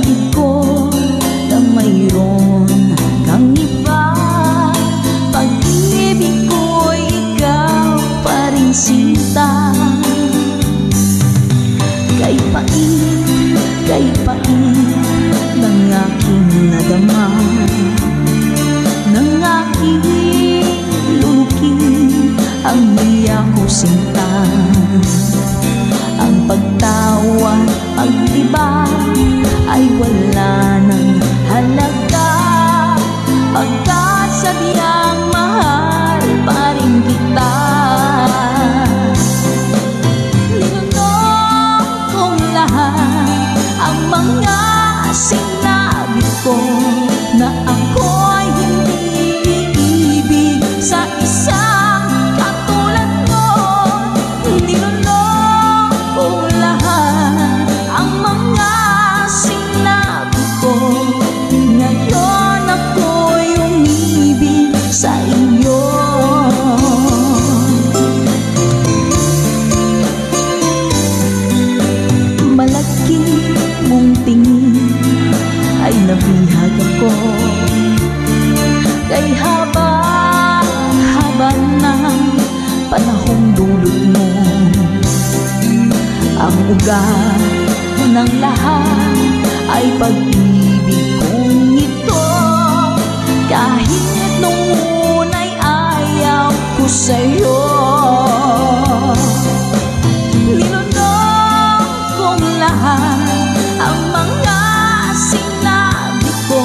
batid ko na mayroon kang iba. Pag-ibig ko'y ikaw pa rin sinta. Kay pait ng aking nadama, ng aking lulukin ang niya ko sinta. Ang pagtawa, pag-iba ay wala ng halaga, pagkat sabiang mahal pa rin kita. Ninunong kong lahat ang mga sinabi ko, na ako'y hindi iibig sa isang katulad mo. Ninunong kong lahat ang mga sinabi ko, ngayon ako'y umibig sa iyo. Malaki mong tingin ay nabihag ako, kay haba ng panahong dulot mo. Ang ugat ng lahat ay pag-ibig kong ito, kahit nung una'y ayaw ko sa'yo. Ninunong kong lahat ang mga sinabi ko,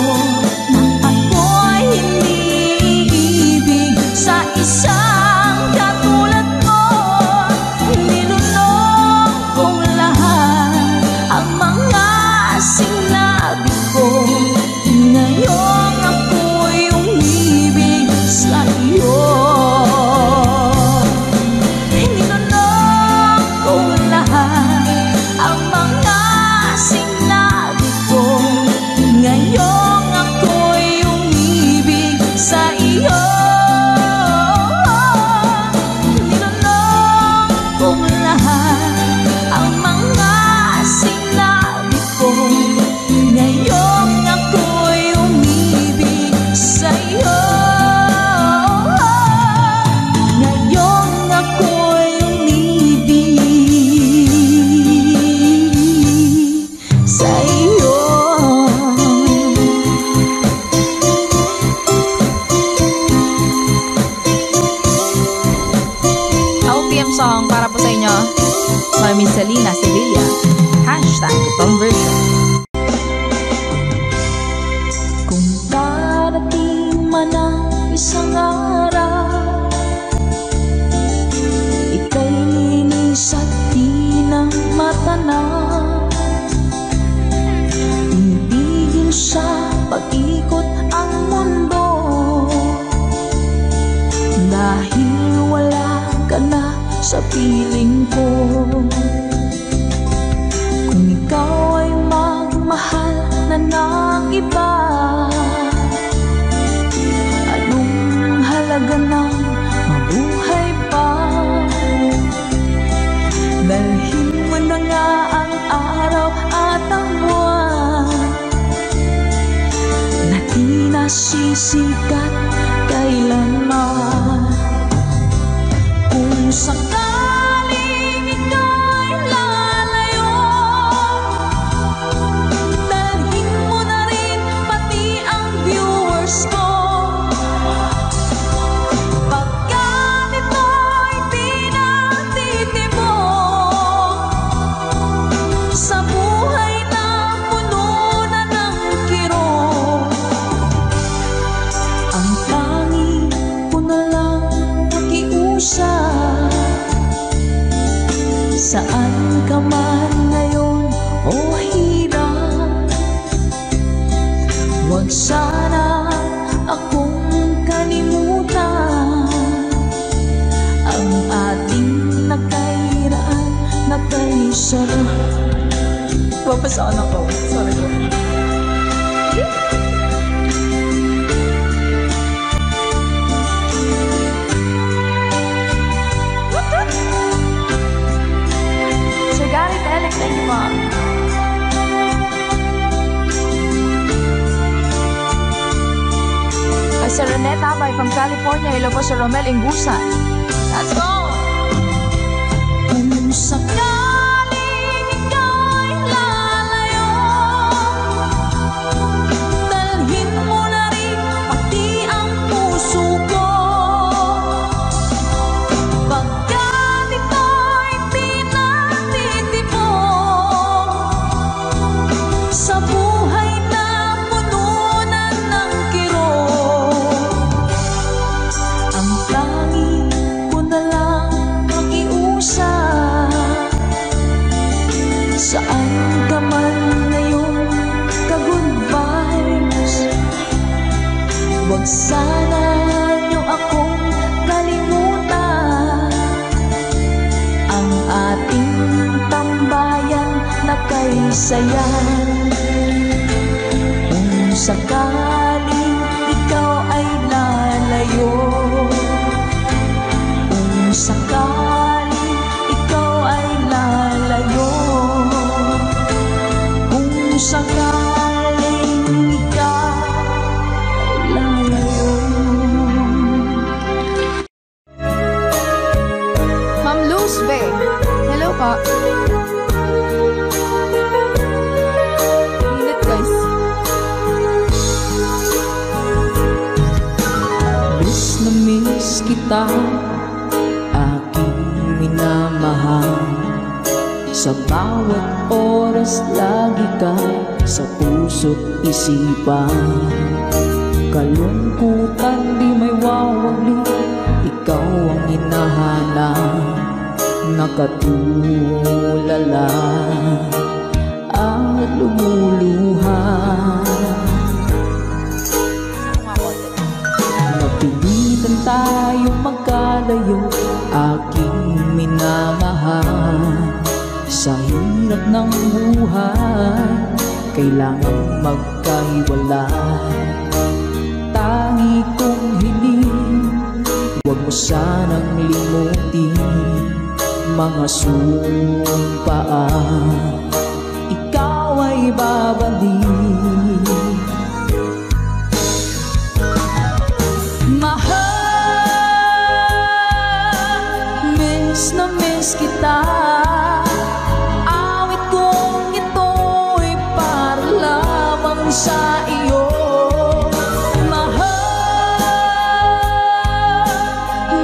na ako'y hindi iibig sa isang katulad mo. Ninunong kong lahat ang mga sinabi ko, ngayong ako'y umibig sa iyo. Ninunong kong lahat ang mga sinabi ko, ngayong ako'y umibig sa iyo. Ninunong kong lahat ang mga sinabi ko, ngayong ako'y umibig sa iyo. Ngayong ako'y umibig sa iyo. OPM song para po sa inyo, Mami Selena Sevilla, #conversion. Kung darating man ang isang araw, ika'y linis at di na matanaw, tinigil sa pag-ikot ang mundo, dahil wala ka na sa piling ko. Kung ikaw ay magmahal na ng iba, anong halaga ng mabuhay pa? Dalhin mo na nga ang araw at ang buwan, na di nasisikat kailanman. Kung sakaling ika'y lalayo, dalhin mo na rin pati ang viewers ko, pagkat ito'y di natitibok sa buhay na puno na ng kirot. Ang tanging ko na lang pakiusap, saan ka man ngayon o hirap, huwag sana akong kalimutan. Ang ating nakairaan, nakaisarap. Papasaan ako, sorry ko. Sir Garrett Elec, thank you po. Annette Abay from California. Hello po sa Romel Ingusan. Let's go! Kung sakaling ikaw'y lalayo, dalhin mo na rin pati ang puso ko. Pagkat ito'y pinatitipon sa buhay na pununan ng kirot, ang tangi ko na lang makiusap. Saan ka man ngayon, ka-good vibes, huwag sana niyo akong kalimutan. Ang ating tambayan na kay sayan. Kung sakaling ikaw ay lalayo, kung sakaling ikaw ay lalayo, kung sakaling ikaw ay lalayo. Ma'am Luz Be. Hello po. Init guys. Miss na miss kita, aking minamahal. Sa bawat oras lagi ka sa puso't isipan. Kalungkutan di may wawagli, ikaw ang hinahanap. Nakatulala at lumuluha. Napilitan tayong magkalayo, aking minamahal. Sa hirap ng buhay, kailangang magkahiwalay. Tangi kong hiling, huwag mo sanang limutin mga sumpaan, ikaw ay babalik. Mahal, miss na miss kita. Awit kong ito'y para lamang sa iyo. Mahal,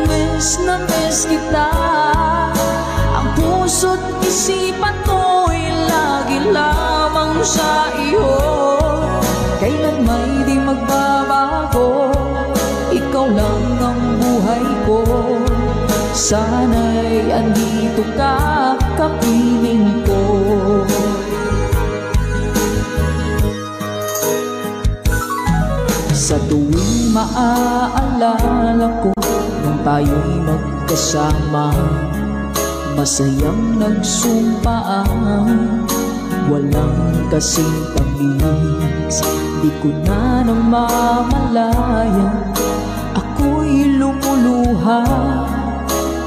miss na miss kita. Ang puso't isipan ko'y lagi lamang sa iyo. Kailan may di magbabago, ikaw lang ang buhay ko. Sana'y andito ka, kapiling ko. Sa tuwing maaalala ko nung tayo'y magkasama, masayang nagsumpaan, walang kasing tamis. Di ko na namamalayan, ako'y lumuluha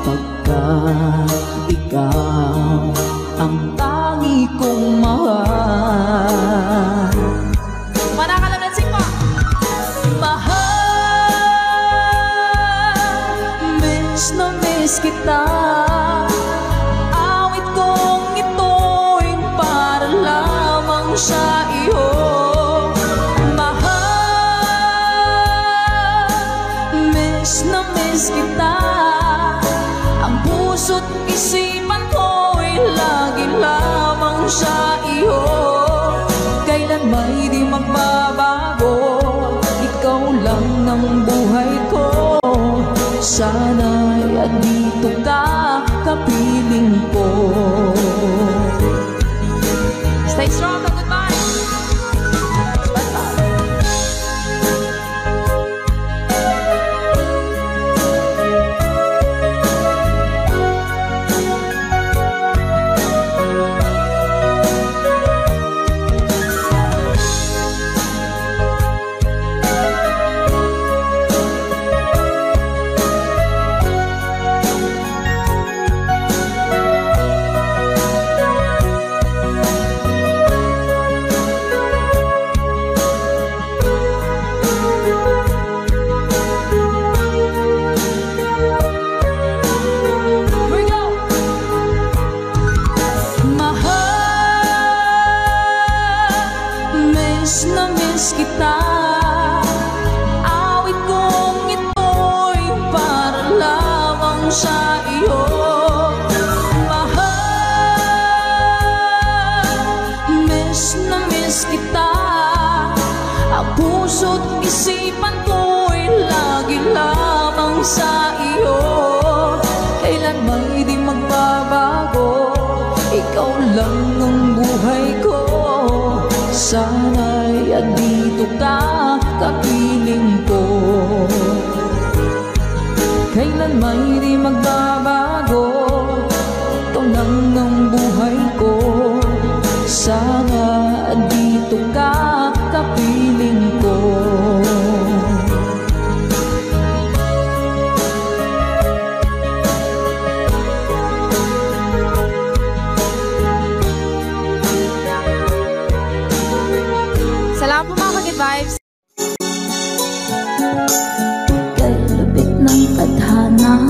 pagkat ikaw ang tangi kong mahal. Manakalansing po. Mahal, miss na miss kita. Awit kong ito'y para lamang sa iyo. Mahal, miss na miss kita. Ang puso't isipan ko'y lagi lamang sa iyo. Kailan may di magbabago, ikaw lang ng buhay ko. Sana'y andito ka, kapiling ko. Stay strong. Goodbye. miss kita. Awit kong ito'y para lamang sa iyo. Kita, ang puso't isipan ko'y lagi lamang sa iyo. Kailan may di magbabago, ikaw lang ang buhay ko. Sana'y andito ka, kapiling ko. Kailan may di magbabago, ikaw lang ang buhay ko. Sana andito ka, kapiling ko. Salamat po mga Good Vibes. Kay lubid ng tadhana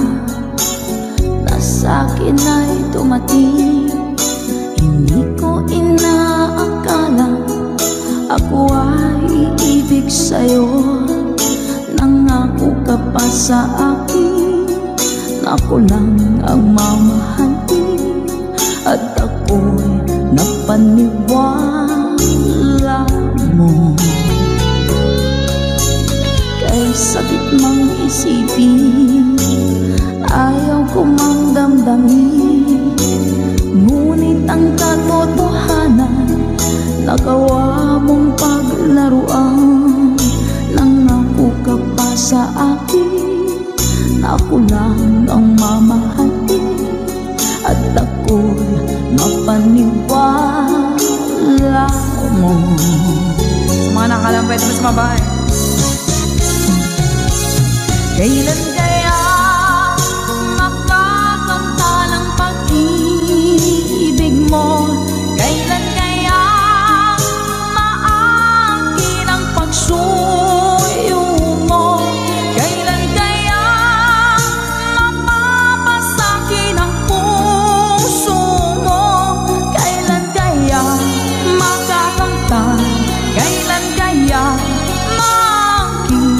na sa'kin ay tumating. Hindi ko inaakala ako ay iibig sa'yo. Nangako ka pa sa akin na ako lang ang mamahalin, at ako'y napaniwala mo. Kay sakit mang isipin, ayaw ko mang damdamin, ngunit ang katotohanan, nagawa mong paglaruan. Nangako ka pa sa akin na ako lang ang mamahalin, at ako'y mapaniwala mo. Sa mga nakalang pwede mo sumabay. Kailan kaya makakanta ng pag-ibig mo? Kailan kaya maangkin ang pagsuyo mo? Kailan kaya mapapasakin ang puso mo? Kailan kaya makakanta? Kailan kaya maangkin?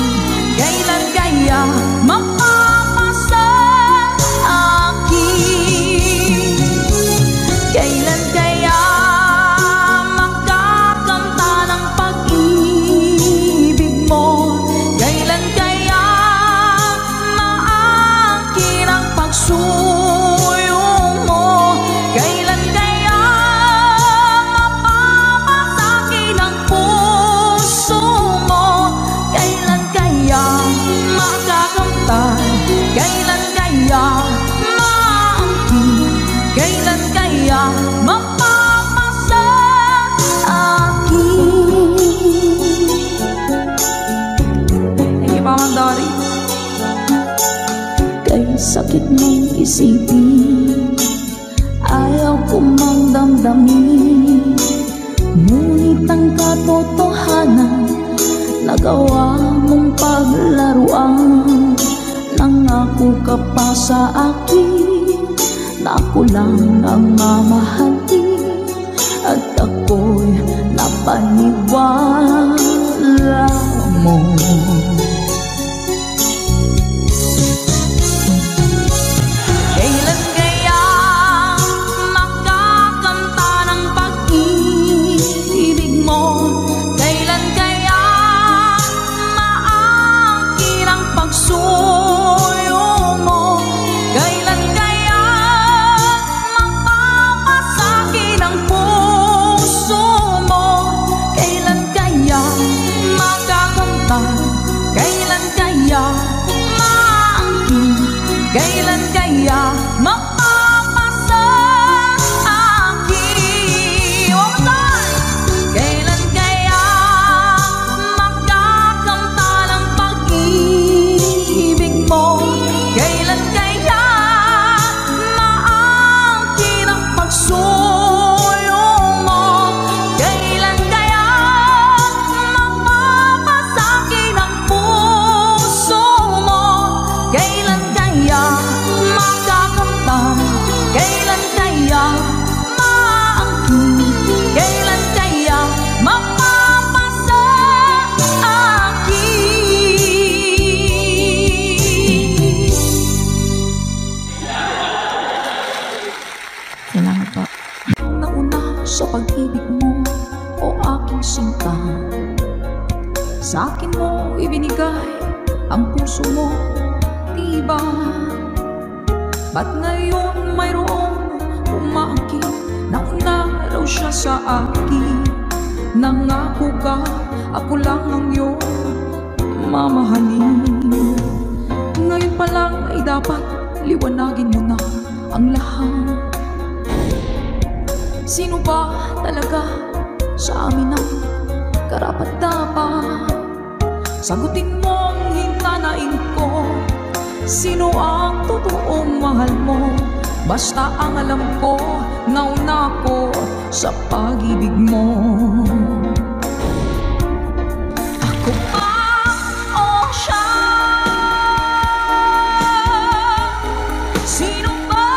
Kailan kaya mapapasa akin? Kailan kaya makakanta ng pag-ibig mo? Kailan kaya maangkin ang pagsuyo mo? Kailan kaya mapapasakin ang puso mo? Kailan kaya makakamtan? Kailan kaya maangkin? Kailan kaya mapapasa akin? Thank you pa, Ma'am Dory. Kay sakit mong isipin, ayaw ko mang damdamin, ngunit ang katotohanan, nagawa mong paglaruan. Nangako ka pa sa akin na ako lang ang mamahalin, at ako'y napaniwala mo. Kailan kaya makakanta ng pag-ibig mo? Kailan kaya maangkin ang pagsuyo mo? Kailan kaya mapapasakit mo o aking sinta. Sa akin mo ibinigay ang puso mo, diba? Ba't ngayon mayroong umaangkin na una raw siya sa akin? Nangako ka, ako lang ang iyong mamahalin. Ngayon pa lang ay dapat liwanagin mo na ang lahat. Sino ba talaga sa amin ang karapat-dapat? Sagutin mong hintanain ko, sino ang totoong mahal mo? Basta ang alam ko, nauna ko sa pag-ibig mo. Ako ba o siya? Sino ba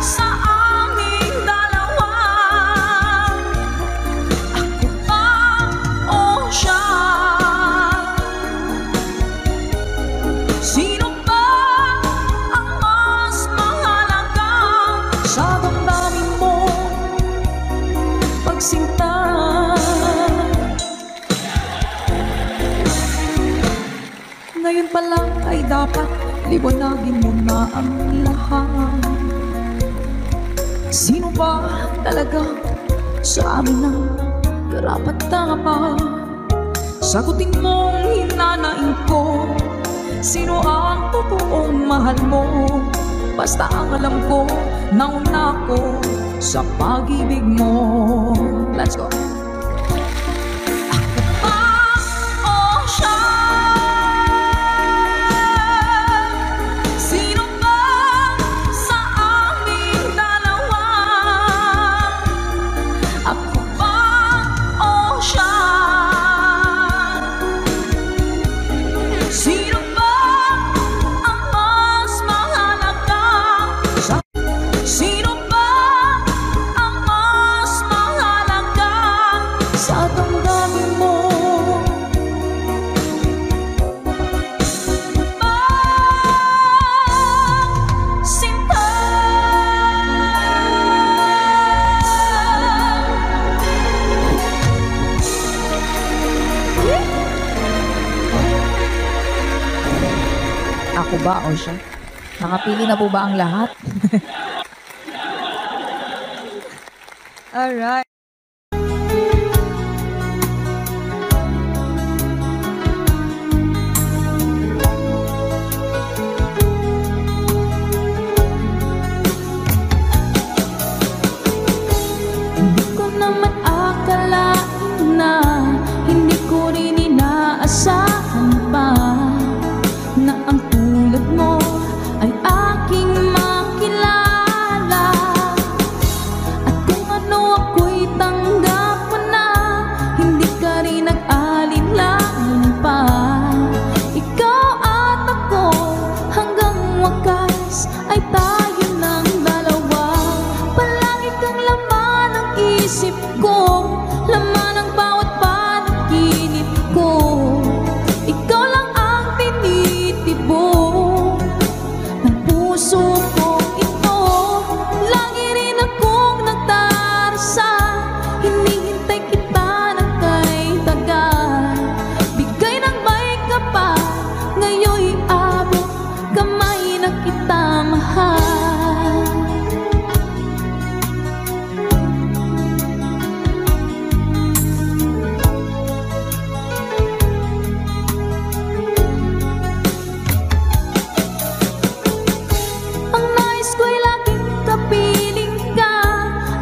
sa aming dalawa? Ako ba o siya? Sino ba ang mas mahalaga sa damdamin mo pagsinta? Ngayon pa lang ay dapat liwanagin mo na ang lahat. Sino ba talaga sa amin ang karapat-dapat? Sagutin mong hinanain ko, sino ang totoong mahal mo? Basta ang alam ko, nauna ko sa pag-ibig mo. Let's go. Ako ba o siya? Sino ba sa aming dalawa? Ako ba o siya? Sino ba ang mas mahalaga? Sino ba ang mas mahalaga sa damdamin mo? Sinta. Ako ba o siya? Nakapili na po ba ang lahat? Alright. Hindi ko naman akalain na, hindi ko rin inaasahan pa na ang tulad mo ay aking makilala. At kung ano ako'y tanggap mo na, hindi ka rin nag-alinlangan pa. Ikaw at ako hanggang wakas ay tayo ng dalawa. Palagi kang laman ng isip ko, laman ng bawat panaginip ko. Ikaw lang ang tinitibok ng puso ko ito. Lagi rin akong nagdarasal, hinihintay kita ng kay tagal. Bigay ng may kapal, ngayon'y abot kamay na kita mahal. Ang nais ko'y laging kapiling ka,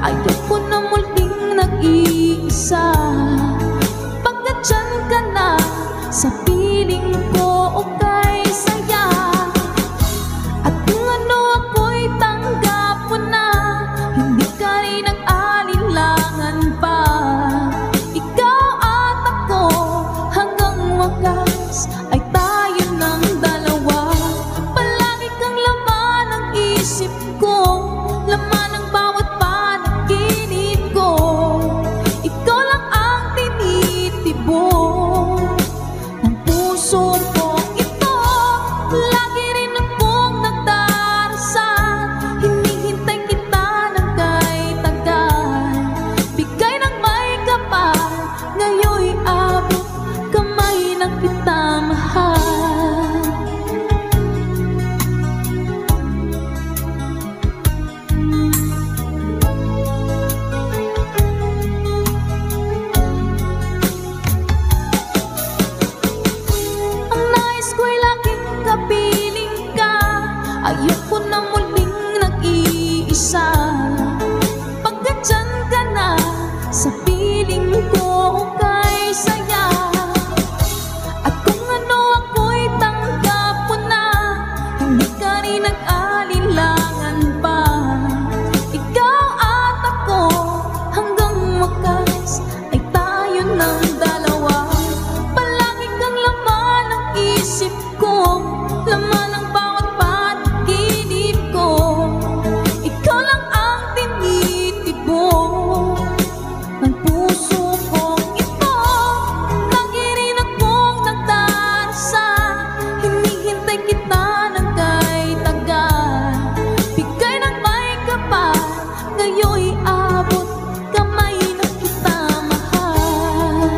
ayoko na muling nag-iisa. Pagkat dyan ka na, sa piling ko okay saya. At kung ano ako'y tanggap mo na, hindi ka rin nag-alinlangan pa. Ikaw at ako hanggang wakas ay tayo ng dalawa. Palagi kang laman ng isip ko, laman ng bawat panaginip ko. Ikaw lang sa piling ko kay saya. At kung ano ako'y tanggap mo na, hindi ka rin nag-alinlangan pa. Ikaw at ako hanggang wakas ay tayo ng dalawa. Palagi kang laman ng isip ko, laman ng bawat panaginip ko. Ikaw lang ang tinitibok ng puso kong ito. Lagi rin akong nagdarasal, hinihintay kita ng kay tagal. Bigay ng may kapal, ngayon'y abot kamay na kita mahal.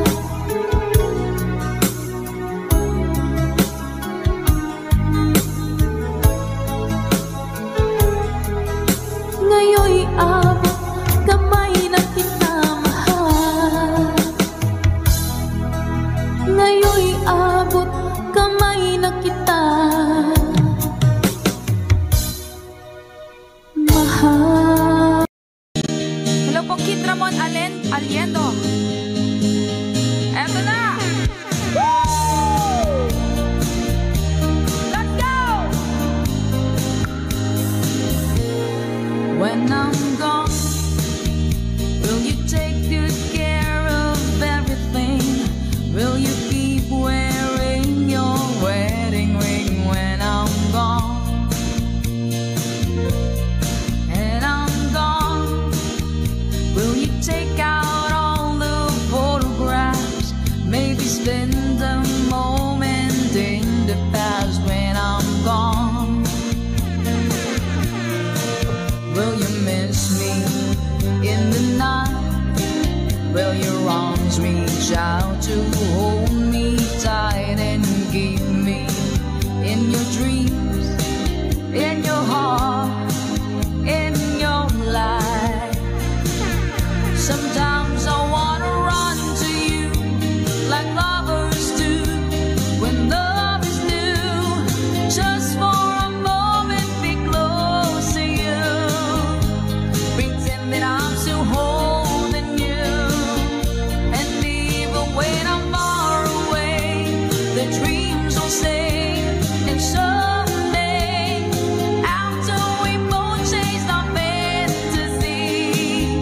Ngayon'y abot kamay na kita mahal. Ngayon'y abot kamay na kita mahal. Hello po, Kid Ramon Aliendo. Eto na! Woo! Let's go! When I'm gone, will you take good care of everything? Will you keep wearing your wedding ring when I'm gone? And I'm gone, will you take out all the photographs? Maybe spend a moment in the past when I'm gone. Will you miss me in the night? Will your arms reach out to hold me tight and keep me in your dreams, in your heart, in your life? Sometimes I wanna run to you like lovers do when love is new. Just for a moment be close to you, pretend that I'm still holding you. And even when I'm far away, the dreams will stay. And someday, after we both chased our fantasy,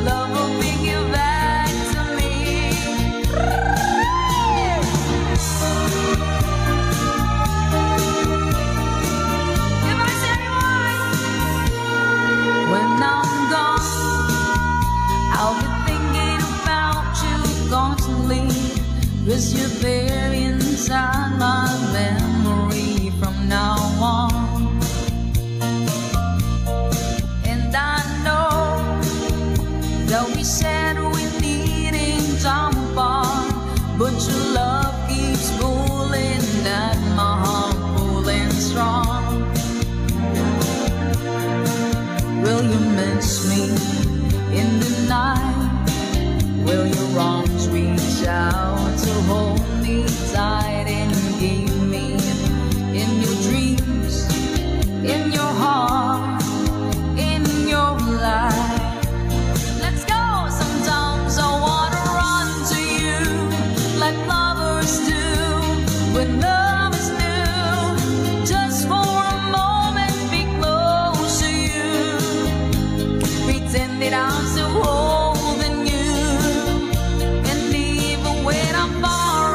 love will bring you back to me. If I say when I'm gone, I'll be thinking about you constantly, 'cause you're there inside my memory from now on. And I know that we said we needed time apart, but your love keeps pulling at my heart, pulling strong. Will you miss me in the night? Will your arms reach out to hold me tight and keep me in your dreams, in your heart, in your life? Let's go! Sometimes I wanna run to you like lovers do when love is new. Just for a moment be close to you, pretend that I'm still holding you. And even when I'm far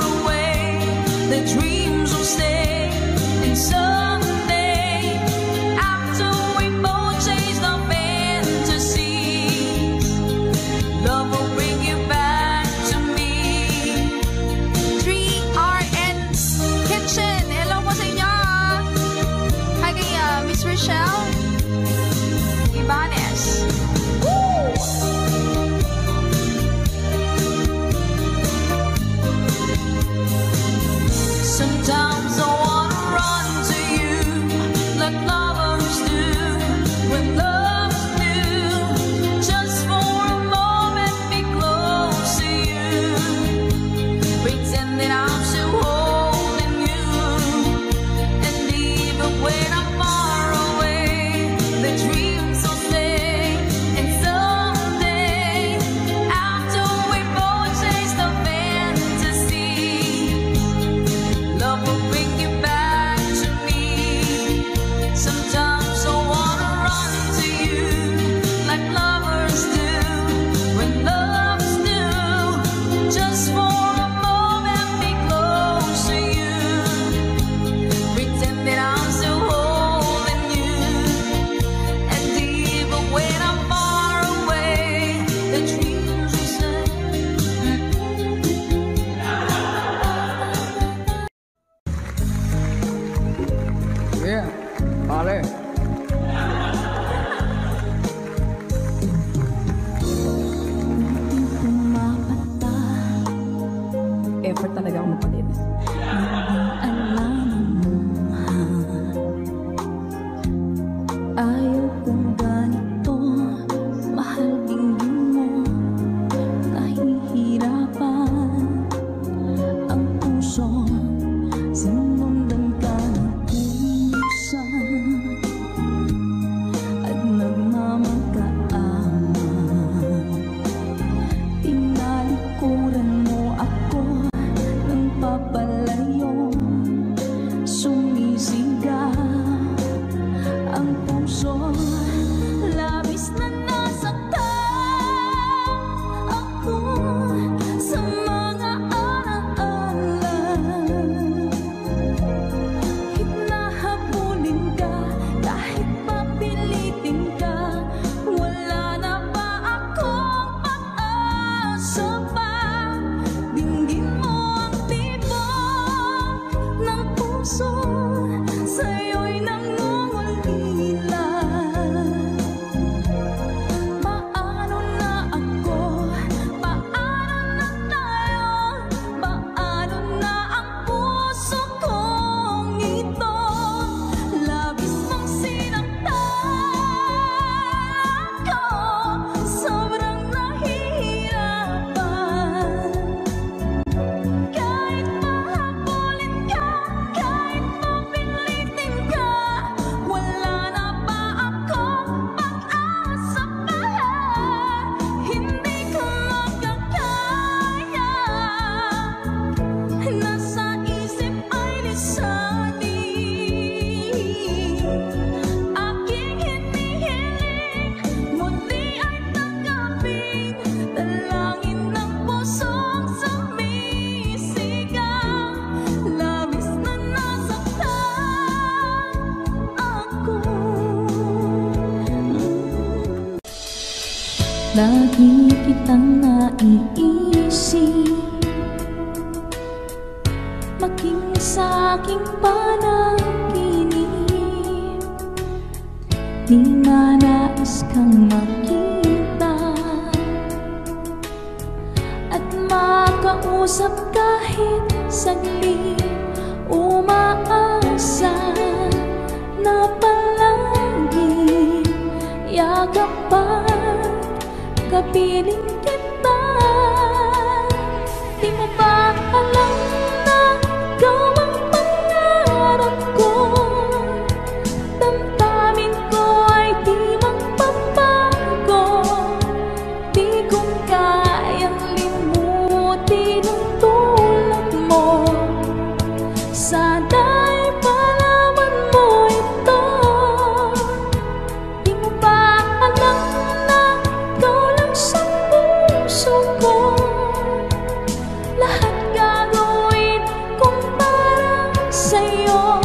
Lagi kitang naiisip, maging sa aking panaginip. Di manais kang makita at makausap kahit saglit. Umaasa na palagi yakapan, kapiling kita. Di mo ba alam na ikaw ang pangarap ko? Damdamin ko ay di magpapago. Di ko kayang limutin ang tulad mo. Sana'y malaman mo ito. Di mo ba alam na ikaw lang sa puso ko? Lahat gagawin kong para sa'yo.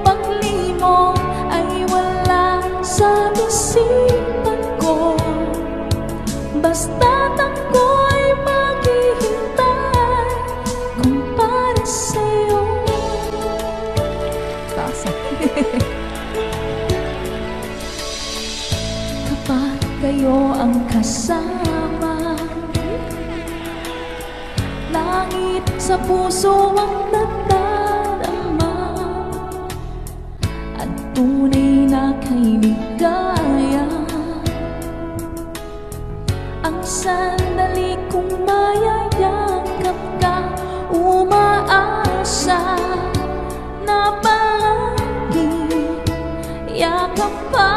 Paglimong ay wala sa isipan ko. Basta't ako'y maghihintay kung para sa'yo. Tasa. Kapag kayo ang kasama, langit sa puso ang nagdarama, at tunay na kay ligaya. Ang sandali kong mayayakap ka, umaasa na palagi yakap pa,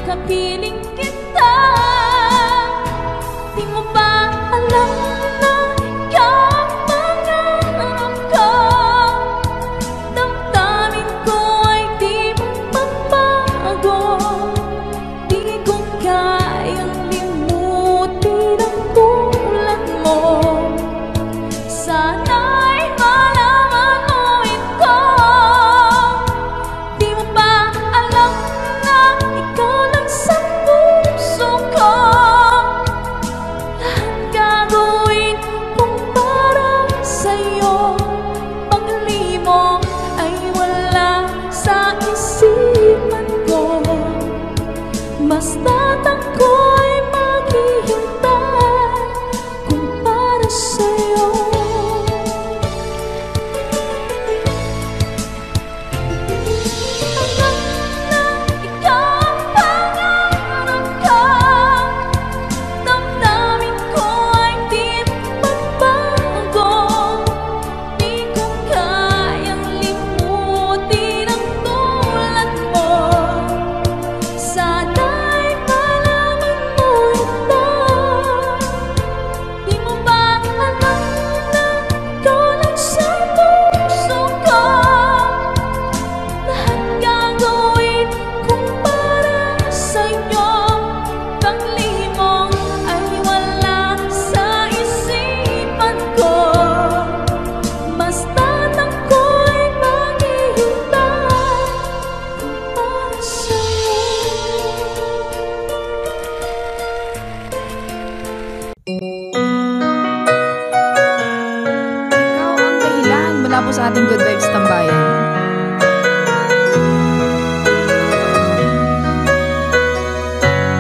kapiling kita. Di mo ba alam na ikaw ang pangarap ko? Damdamin ko ay di magpapago. Di ko kayang limutin ang tulad mo. Sana'y malaman mo ito. Di mo ba alam na ikaw lang sa puso ko? Lahat gagawin kong para sa'yo. Paglimong ay wala sa isipan ko. Basta't ako'y maghihintay kung para sa'yo. Alam na ikaw ang pangarap ko. Damdamin ko ay di magbago. Di ko kayang limutin ang tulad mo. Sana'y malaman mo ito. Di mo ba alam na ikaw lang sa puso ko? Lahat gagawin kong para sa'yo. Paglimong ay wala sa isipan ko. Basta't ako'y maghihintay para sa'yo. Ikaw ang dahilan mula po sa ating Good Vibes Tambayan.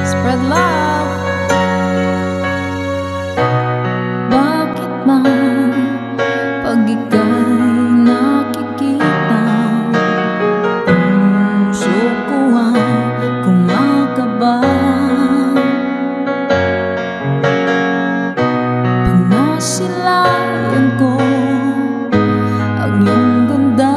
Spread love. Bakit man pag ika'y nakikita, puso ko ay kumakaba? Pag nasilayan ko ang iyong ganda,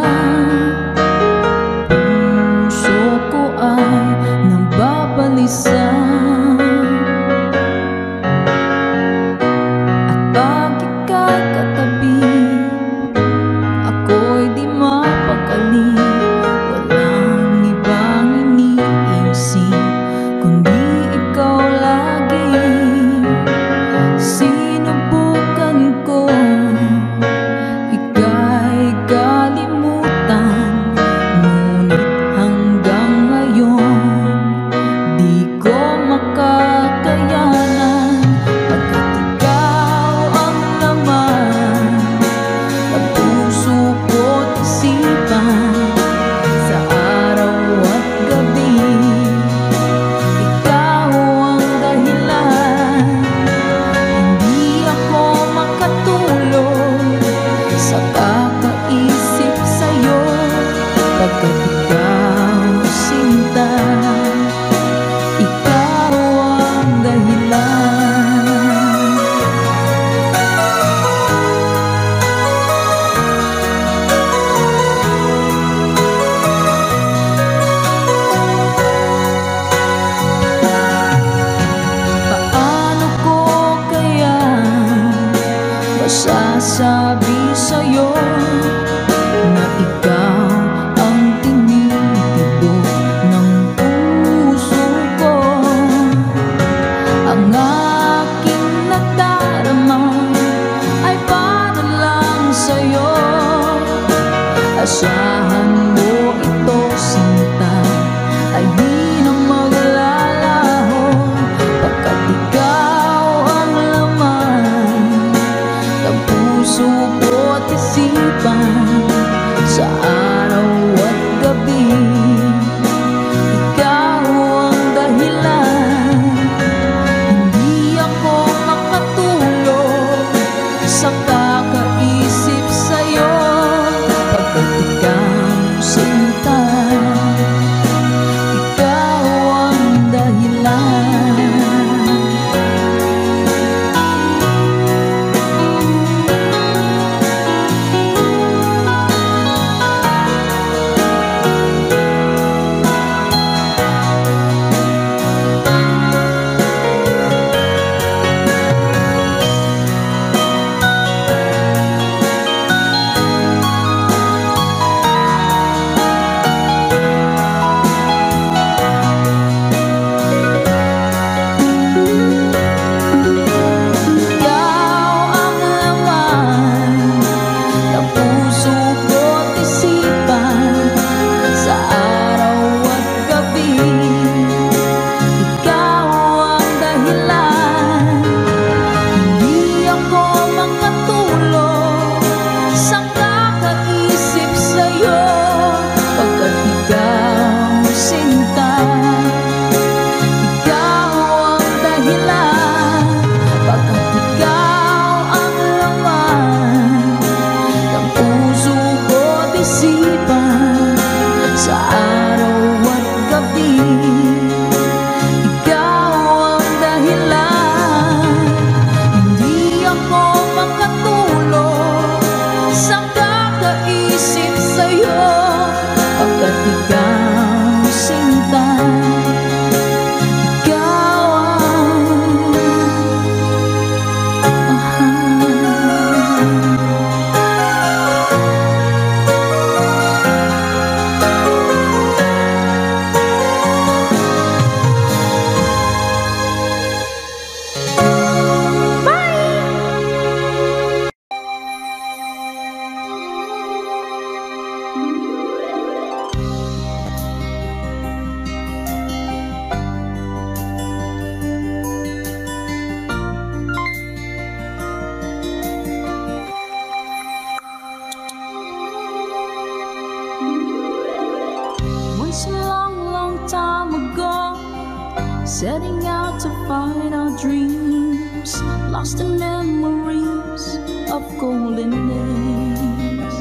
setting out to find our dreams, lost in memories of golden days.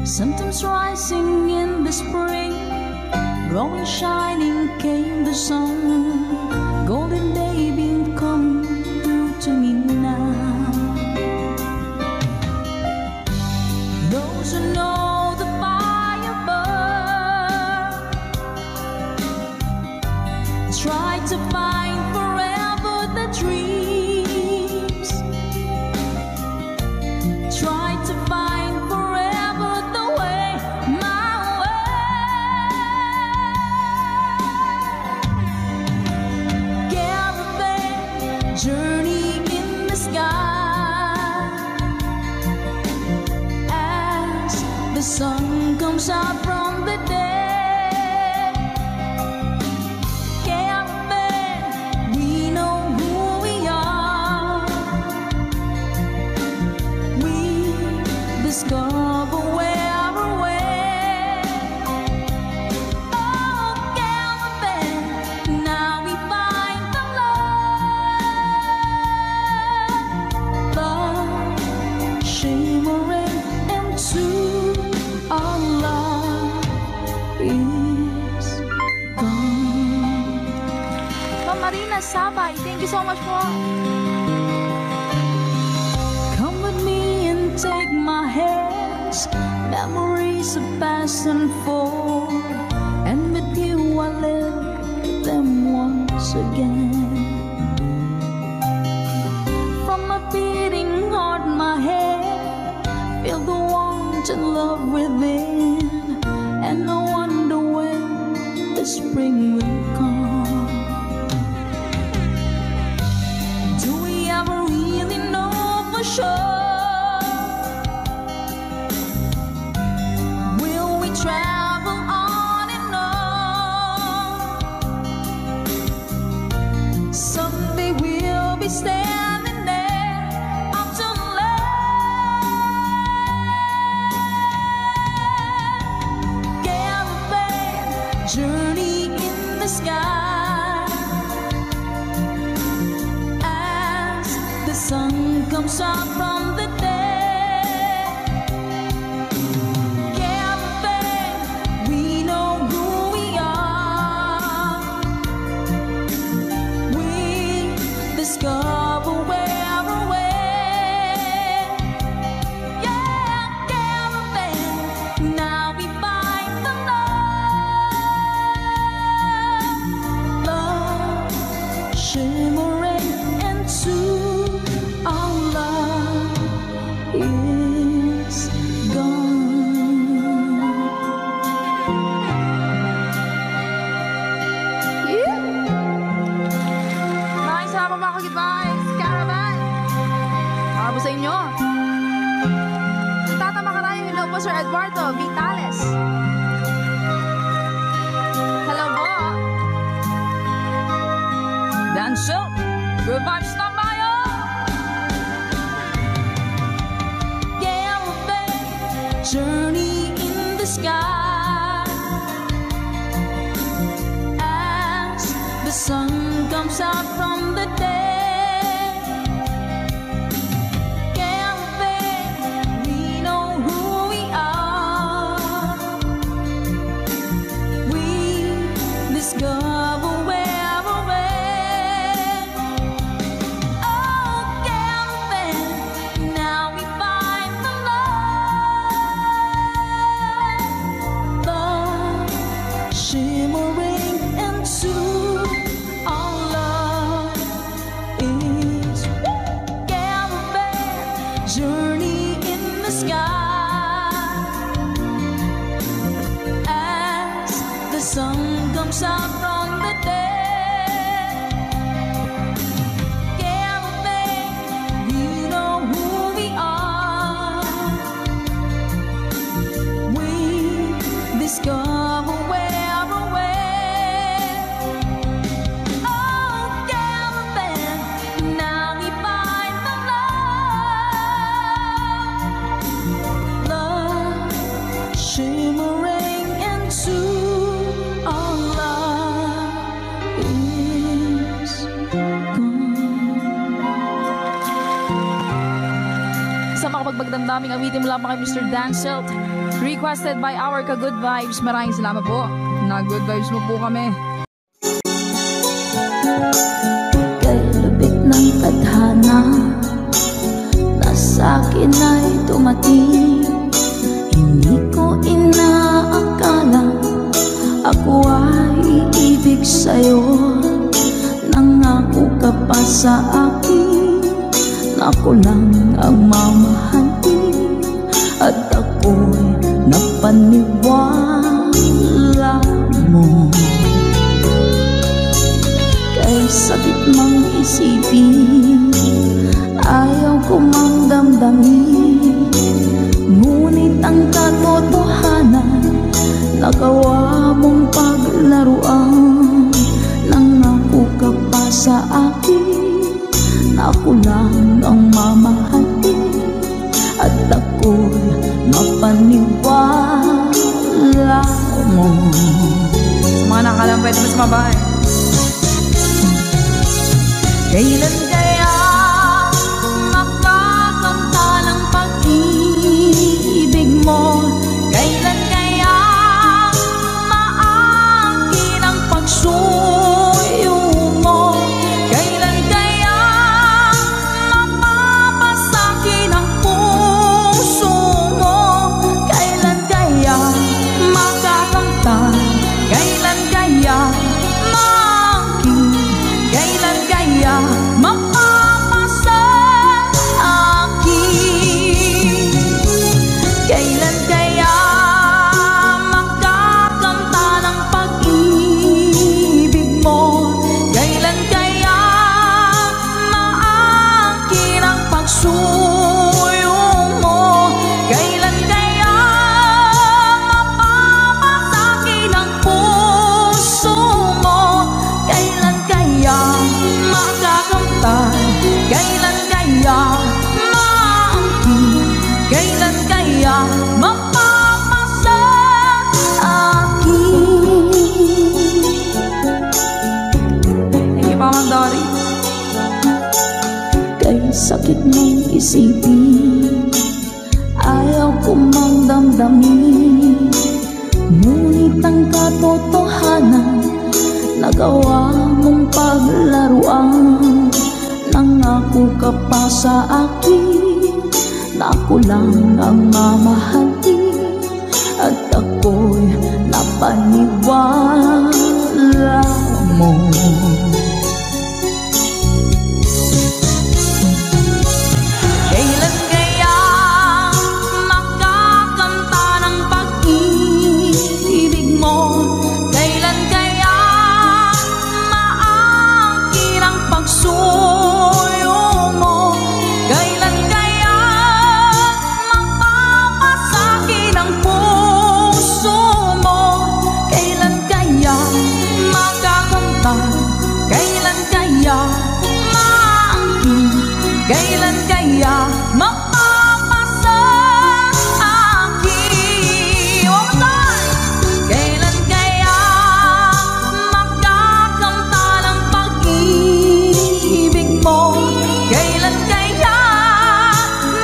Sometimes rising in the spring, growing shining came the sun. Golden day been come through to me now. Those who know the fire burn try to find forever the dreams, try to find forever the way, my way. Caravan journey in the sky as the sun comes out from the day. Discover where we're way. Oh, caravan, now we find the love shimmering into our love is gone. Ma'am Marina Sabay, thank you so much po. Come with me and take my hands, memories of past and forth, and with you I live them once again. From my beating heart, my head, feel the warmth and love within, and I wonder when the spring will come. Do we ever really know for sure? Travel on and on. Someday we'll be standing there up to land. Caravan journey in the sky as the sun comes out from the day. Discover where we're way. Yeah, caravan, now we find the love shimmering into our love is gone. Maraming salamat mga ka-goodbyes, Caravan. Para po sa inyo. Tatama ka tayo. Hello po, Sir Eduardo Vitales. Hello po. Dance up, good vibes tayo. Caravan journey in the sky as the sun comes out from the day. Caravan, we know who we are. We discover where we're at. Oh, caravan, now we find the love shimmering into our love pagpagdamdaming awitin mula pa kay Mr. Danselt. Requested by our ka-good vibes. Maraming salamat po. Na-good vibes mo po kami. Kay lupit ng tadhana na sa'kin ay dumating. Hindi ko inaakala ako ay iibig sa'yo. Nangako ka pa sa akin na ako lang ang mamahalin, at ako'y napaniwala mo. Kay sakit mang isipin, ayaw ko mang damdamin, ngunit ang katotohanan nagawa mong paglaruan. Nangako ka pa sa akin na ako lang ang mamahalin, at ako'y mapaniwala mo. Sa mga nakalang pwede mo sumabay. Kailan kaya makakanta ng pag-ibig mo? Kailan kaya maangkin ang pagsuyo mo? Kailan kaya mapapasakin ang puso mo? Kailan kaya makakamtan? Kailan kaya maangkin? Kailan kaya mapapasa akin? Kailan kaya makakanta ng pag-ibig mo? Kailan kaya maangkin ang pagsuyo mo? Kailan kaya mapapasakin ang puso mo? Kailan kaya makakamtan? Kailan kaya maangkin? Kailan kaya mapapasa akin? Thank you, Mama Dory. Kay sakit mong isipin, ayaw ko mang damdamin, ngunit ang katotohanan nagawa mong paglaruan. Nangako ka pa sa akin na ako lang ang mamahalin, at ako'y napaniwala mo. Kailan kaya makakanta ng pag-ibig mo? Kailan kaya maangkin ang pagsuyo mo? Kailan kaya mapapasakin ang puso mo? Kailan kaya makakamtan? Kailan kaya maangkin? Kailan kaya mapapasa akin? One more time! Kailan kaya makakamta ng pag-ibig mo? Kailan kaya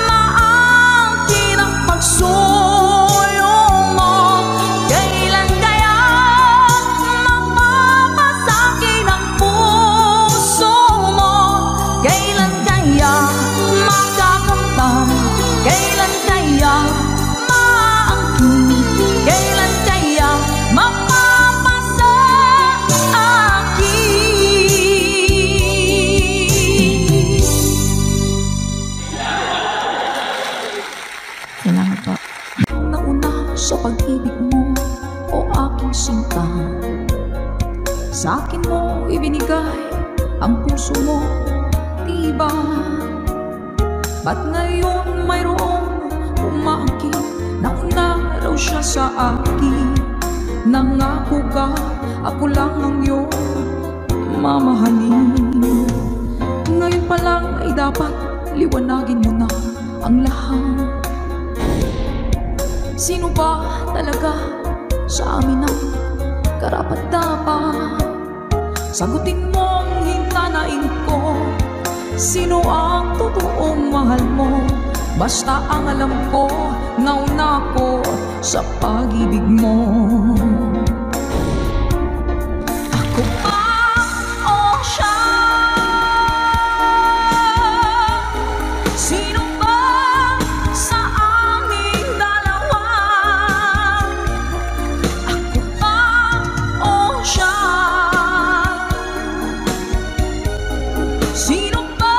maangkin ang pagsuyo mo? Kailan kaya mapapasakin ang puso mo? Kailan kaya makakamtan? Kailan kaya maangkin? Kailan kaya mapapasa akin? Salamat po. Nauna sa pag-ibig mo, o aking sinta. Sa akin mo ibinigay ang puso mo, diba? Ba't ngayon mayroong umaangkin? Nauna raw siya sa akin. Nangako ka, ako lang ang iyong mamahalin. Ngayon pa lang ay dapat liwanagin mo na ang lahat. Sino ba talaga sa amin ang karapat-dapat? Sagutin mo ang hintanain ko. Sino ang totoong mahal mo? Basta ang alam ko, nauna ko sa pag-ibig mo. Ako ba o siya? Sino ba sa aming dalawa? Ako ba o siya? Sino ba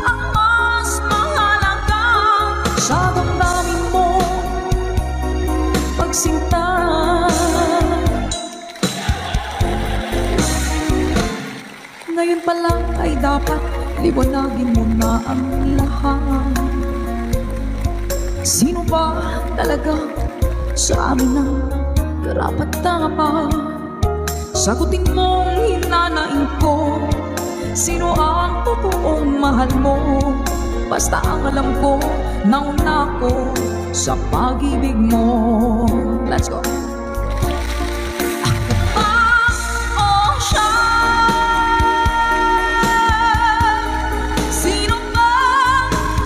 ang mas mahalaga sa damdamin mo pagsinta? Ngayon pa lang ay dapat liwanagin mo na ang lahat. Sino ba talaga sa amin ang karapat-dapat? Sagutin mong hinanain ko, sino ang totoong mahal mo? Basta ang alam ko, nauna ko sa pag-ibig mo. Let's go. Ako ba o siya? Sino ba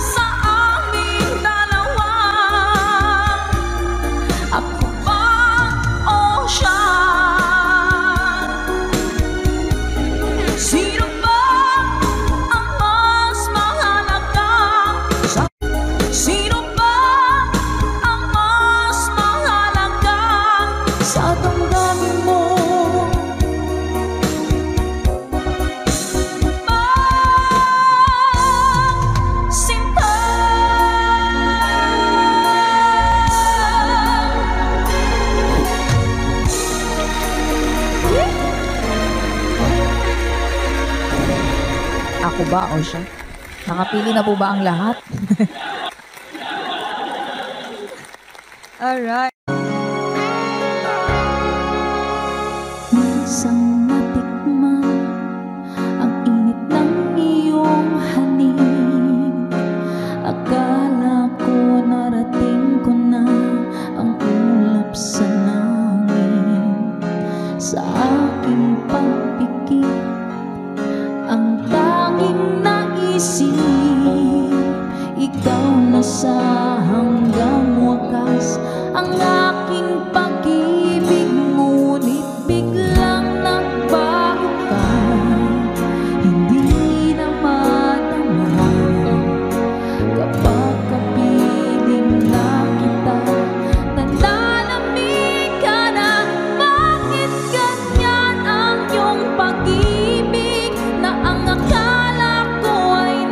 sa aming dalawa? Ako ba o siya? Sino ba ang mas mahalaga? Sino ba ang mas mahalaga sa damdamin mo? Sinta. Ako ba o siya? Nakapili na po ba ang lahat? Alright. Minsan natikman ang init ng iyong halik. Akala ko narating ko na ang ulap sa langit. Sa aking pagpikit, ang tanging naisip, ikaw na sa hanggang wakas. Ang aking pag-ibig, ngunit biglang nagbago ka. Hindi na madama kapag kapiling na kita. Nananamig ka na, bakit ganyan ang iyong pag-ibig? Na ang akala ko ay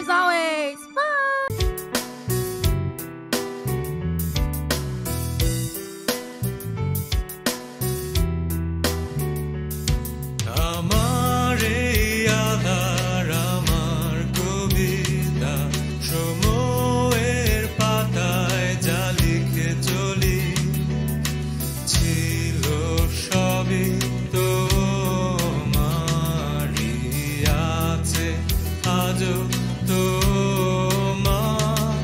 as always. Bye! আমার এই আধার আমার কবিতা সময়ের পাতায় যা লিখে চলি ছিল সবই তোমারই আছে আজও তোমার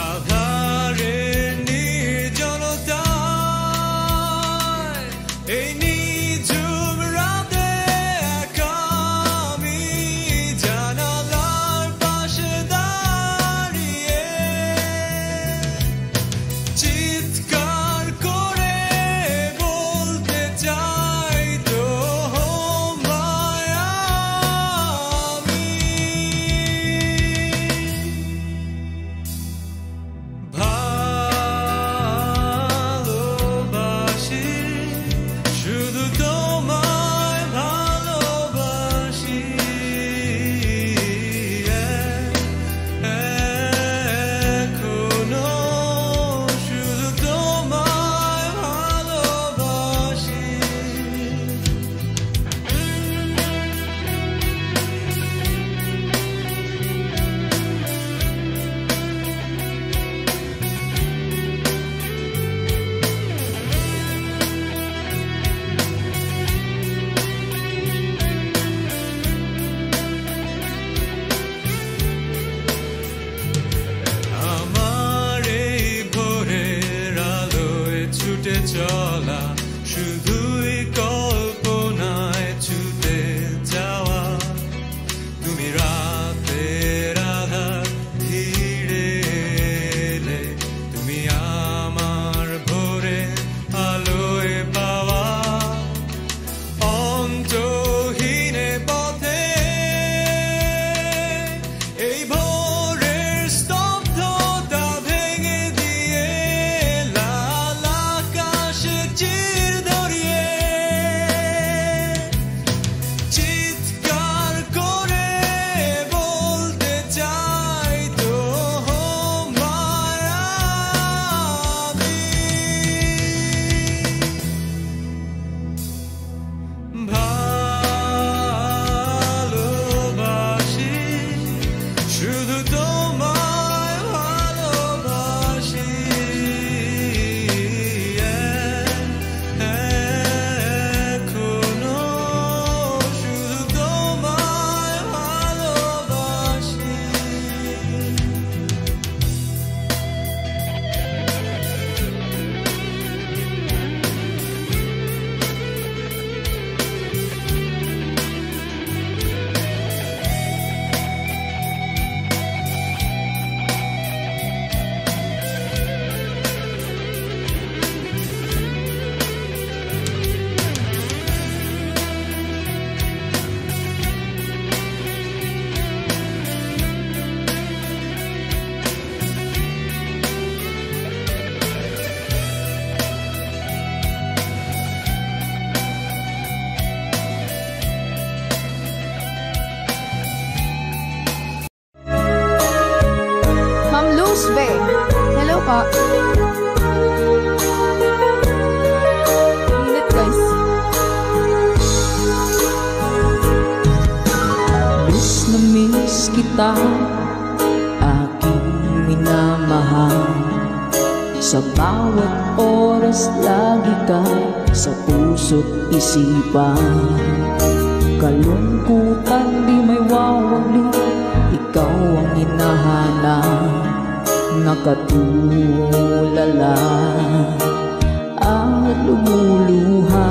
আধারের নির্জনতায় এই নিঝুম রাতে একা আমি জানালার পাশে দাঁড়িয়ে চিৎকার করে বলতে চাই তোমায় আমি ভালোবাসি শুধু তোমায় ভালোবাসি এখনো শুধু তোমায় ভালোবাসি আমার এই ভোরের আলোয় ছুটে চলা শুধুই কল্পনায় ছুটে যাওয়া তুমি রাতের আধার ঘিরে এলে তুমি আমার ভোরে আলোয় পাওয়া অন্তহীনে পথে এই ভোরের স্তব্ধতা ভেঙে দিয়ে লাল আকাশে চির ধরিয়ে চিৎকার করে বলতে চাই তোমায় আমি ভালোবাসি শুধু তোমায় ভালোবাসি এখনো শুধু তোমায় ভালোবাসি Ma'am Luz Be. Hello po. Init guys. Miss na miss kita, aking minamahal. Sa bawat oras lagi ka sa puso't isipan. Kalungkutan di may wawali, ikaw ang hinahanap. Nakatulala at lumuluha.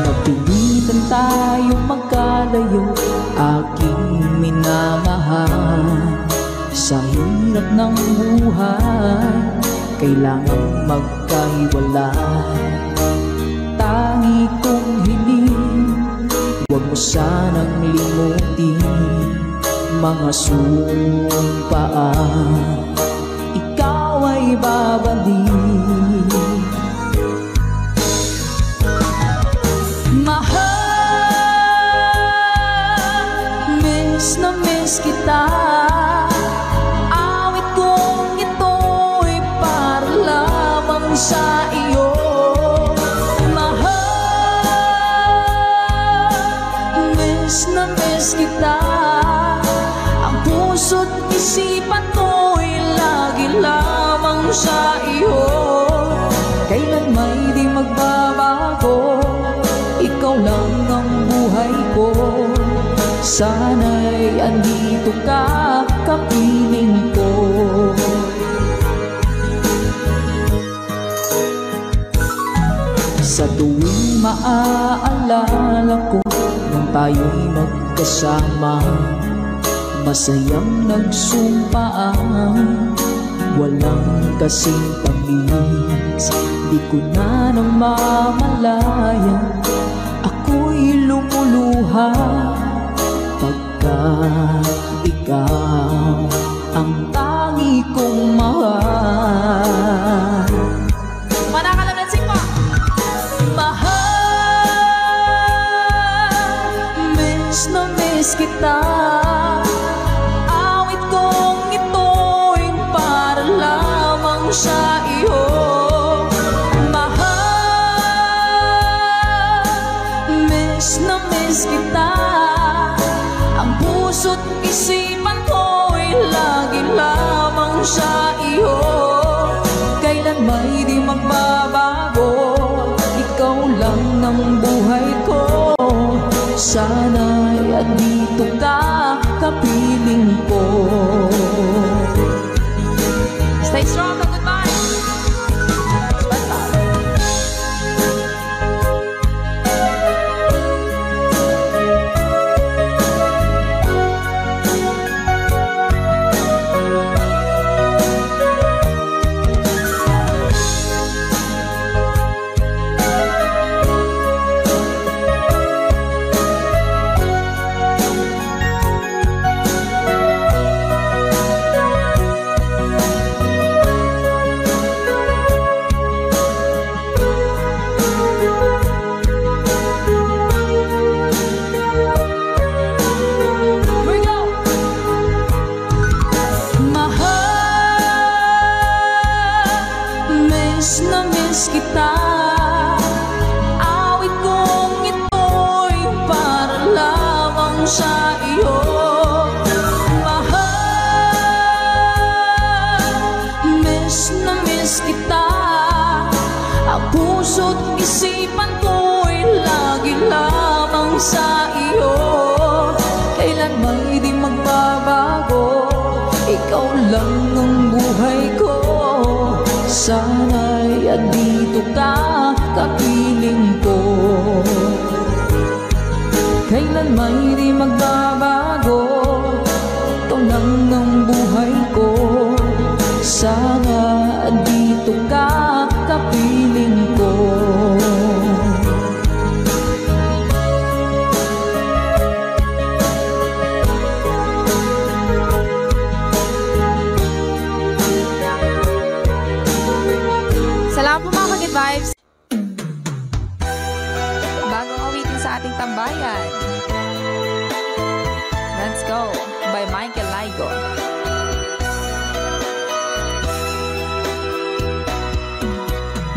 Napilitan tayong magkalayo, aking minamahal. Sa hirap ng buhay, kailangan magkahiwalay. Tangi kong hiling, huwag mo sanang limutin mga sumpaan. Ikaw ay babalik. Mahal miss kita. Awit kong ito'y para lamang sa iyo. Mahal, miss na miss kita. Ang puso't isipan ko'y lagi lamang sa iyo. Kailan may di magbabago, ikaw lang ang buhay ko. Sana'y andito ka, kapiling ko. Sa tuwing maaalala ko nang tayo'y magkasama, masayang nagsumpaan, walang kasing tamis. Di ko na nang mamalayan, ako'y lumuluha pagka ikaw ang tangi kong mahal. Manakalansing mo! Mahal, miss na miss kita. Awit kong ito'y para lamang sa iyo. Na miss kita. Ang puso't isipan ko'y lagi lamang sa iyo. Kailan may di magbabago, ikaw lang ng buhay ko. Sana'y andito ka, kapiling ko. Stay strong, goodbye! Na miss kita. Awit kong ito'y para lamang sa iyo. Mahal, miss na miss kita. Ang puso't isipan ko'y lagi lamang sa iyo. Kailan may di magbabago, ikaw lang ang buhay ko. Sana'y andito ka, kapiling ko. Kailan may di magbabago, ito lang ang buhay ko. Sana andito ka, kapiling ko. Salamat po mga Good Vibes. Bagong awitin sa ating tambayan. Let's Go by Michael Laigo.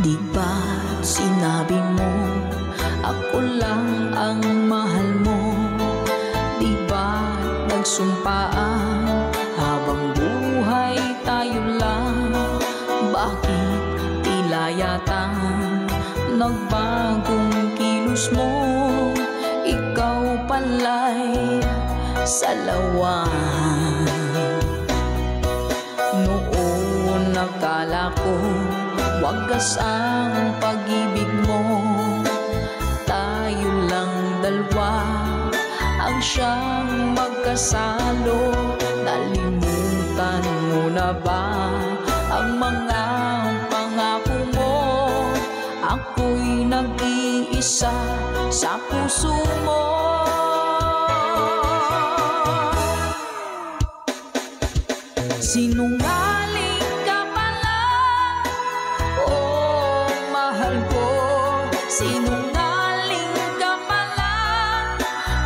Di ba't sinabi mo ako lang ang mahal mo? Di ba't nagsumpaan habang buhay tayo lang? Bakit tila yata nagbagong kilos mo? Ikaw pala'y salawan. Noon nakala ko wagas ang pag-ibig mo. Tayo lang dalawa ang siyang magkasalo. Nalimutan mo na ba ang mga pangako mo? Ako'y nag-iisa sa puso mo. Sinungaling ka pala, oh mahal ko. Sinungaling ka pala,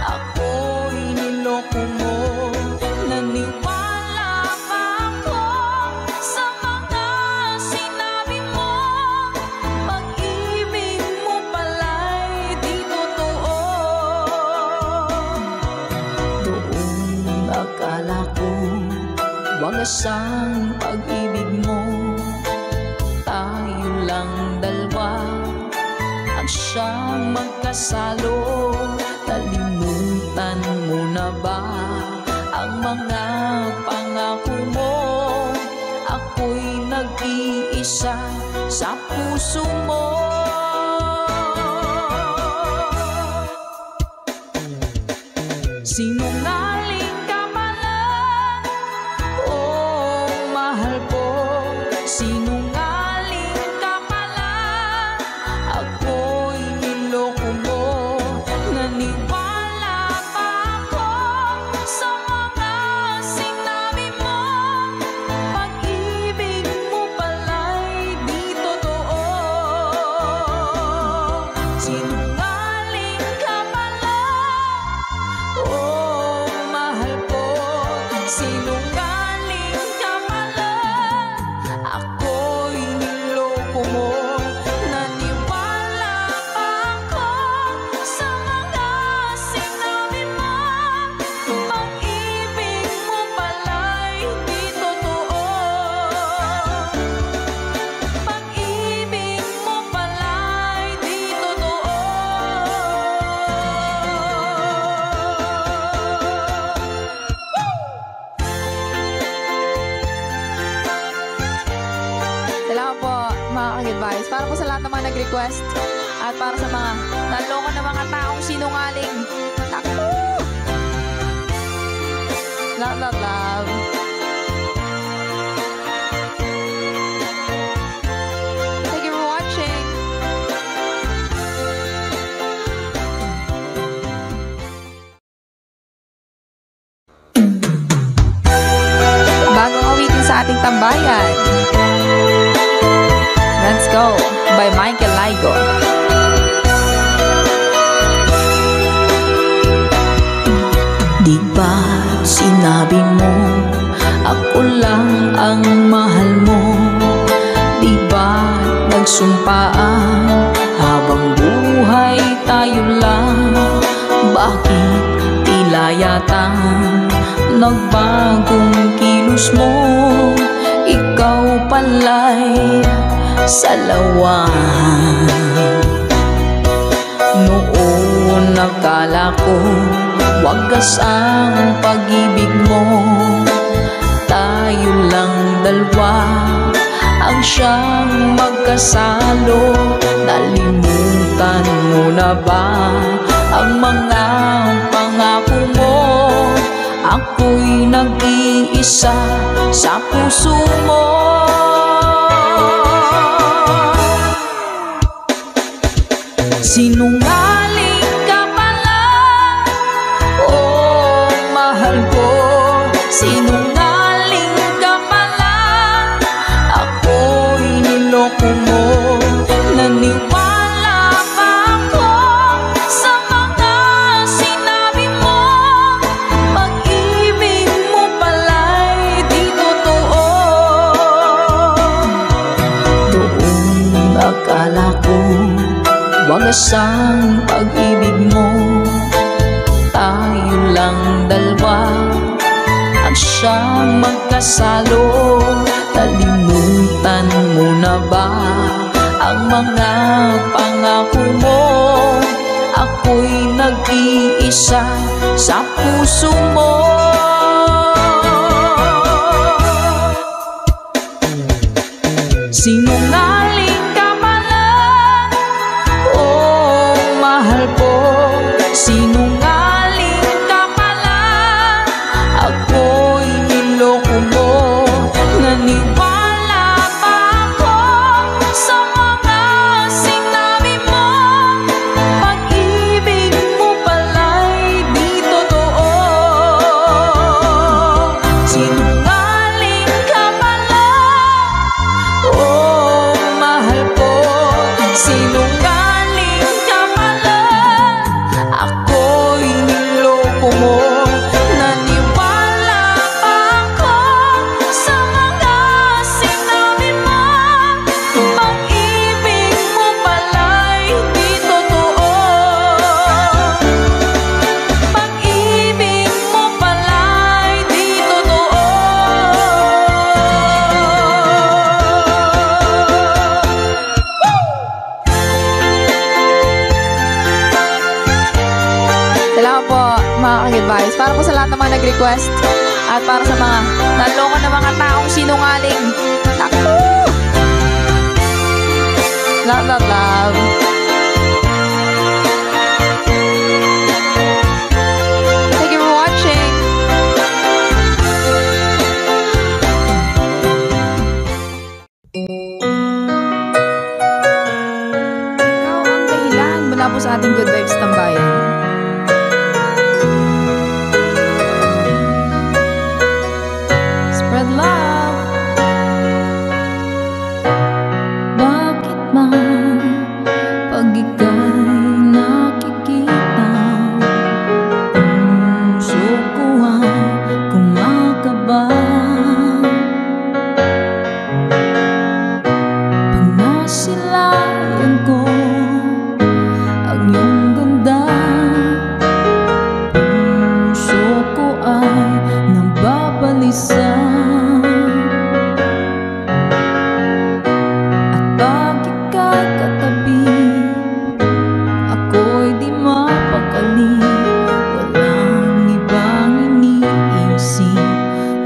ako'y niloko mo. wagasang pag-ibig mo. Tayo lang dalawa ang siyang magkasalo. Nalimutan mo na ba ang mga pangako mo? Ako'y nag-iisa sa puso mo. Sinungaling ka pala, oh mahal ko. Sinungaling ka pala, ako'y niloko mo. Naniwala pa ako sa mga sinabi mo. Pag-ibig mo pala'y di totoo. Sinungaling ka pala, oh mahal ko. Sinungaling ka pala, ako'y niloko mo. Naniwala pa ako sa mga sinabi mo. Pag-ibig mo pala'y di totoo. Pag-ibig mo pala'y di totoo. Salamat po mga ka-good-vibes. Para po sa lahat ng mga nag-request at para sa mga naloko na mga taong sinungaling. Naku! Love, love, love. Thank you for watching. Bagong awitin sa ating tambayan. Let's Go by Michael Laigo. Di ba't sinabi mo ako lang ang mahal mo? Di ba't nagsumpaan habang buhay tayo lang? Bakit tila yata nagbagong kilos mo? Ikaw pala'y salawan. Noon nakala ko wagas ang pag-ibig mo. Tayo lang dalawa ang siyang magkasalo. Nalimutan mo na ba ang mga pangako mo? Ako'y nag-iisa sa puso mo. Sinungaling ka pala, oh mahal ko. Sinungaling ka pala, ako'y niloko mo. Naniwala pa ako sa mga sinabi mo. Pag-ibig mo pala'y di totoo. Doon akala ko wagas ang pag-ibig mo. Tayo lang dalawa ang siyang magkasalo. Nalimutan mo na ba ang mga pangako mo? Ako'y nag-iisa sa puso mo. Sinungaling ka pala, oh mahal ko. Sinungaling ka pala, ako'y niloko mo. Naniwala pa ako sa mga sinabi mo. Pag-ibig mo pala'y di totoo. Sinungaling ka pala, oh mahal ko. Sinungaling ka pala, ako aking advice para po sa lahat ng mga nag-request at para sa mga naloko na mga taong sinungaling. Naku! Love, love, love. Thank you for watching. Ikaw ang dahilan mula po sa ating Good Vibes Tambayan. Spread love. Bakit man pag ika'y nakikita, puso ko ay kumakaba? Pag nasilayan ko ang iyong ganda, puso ko ay nababalisa. At pag ika'y katabi, ako'y di mapakali. Walang ibang iniisip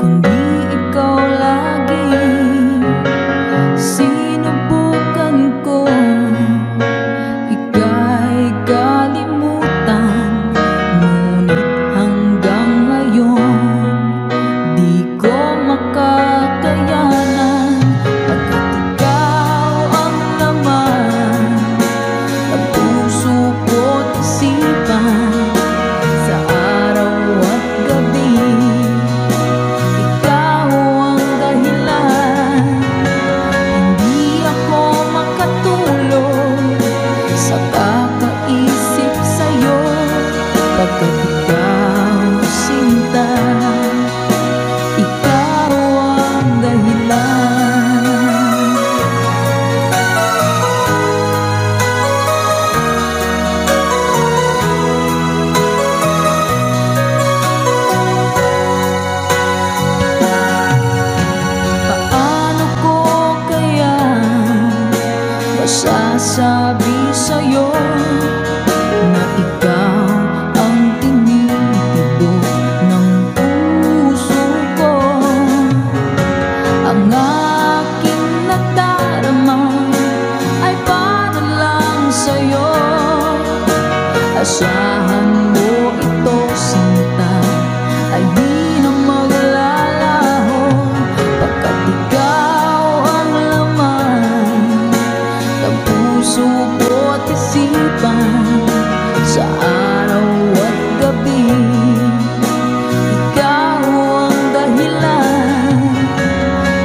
kundi ikaw lagi. Sinubukan ko ika'y kalimutan, ngunit hanggang ngayon di ko makakayanan. Pagkat ikaw ang laman ng puso ko't isipan, sa araw at gabi ikaw ang dahilan. Hindi ako makatulog sa kakaisip sa'yo, pagkat ikaw sinta, ikaw ang dahilan. Paano ko kaya masasabi sa'yo na ikaw ang tinitibok ng puso ko? Ang aking nadarama ay para lang sa'yo. Asahan mo ito, sinta, ay di na maglalaho, pagkat ikaw ang laman ng puso ko't isipan, sa araw at gabi ikaw ang dahilan.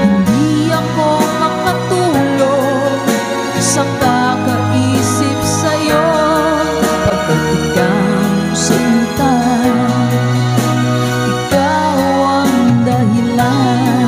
Hindi ako makatulog sa kakaisip sa'yo, pagkat ikaw sinta, ikaw ang dahilan.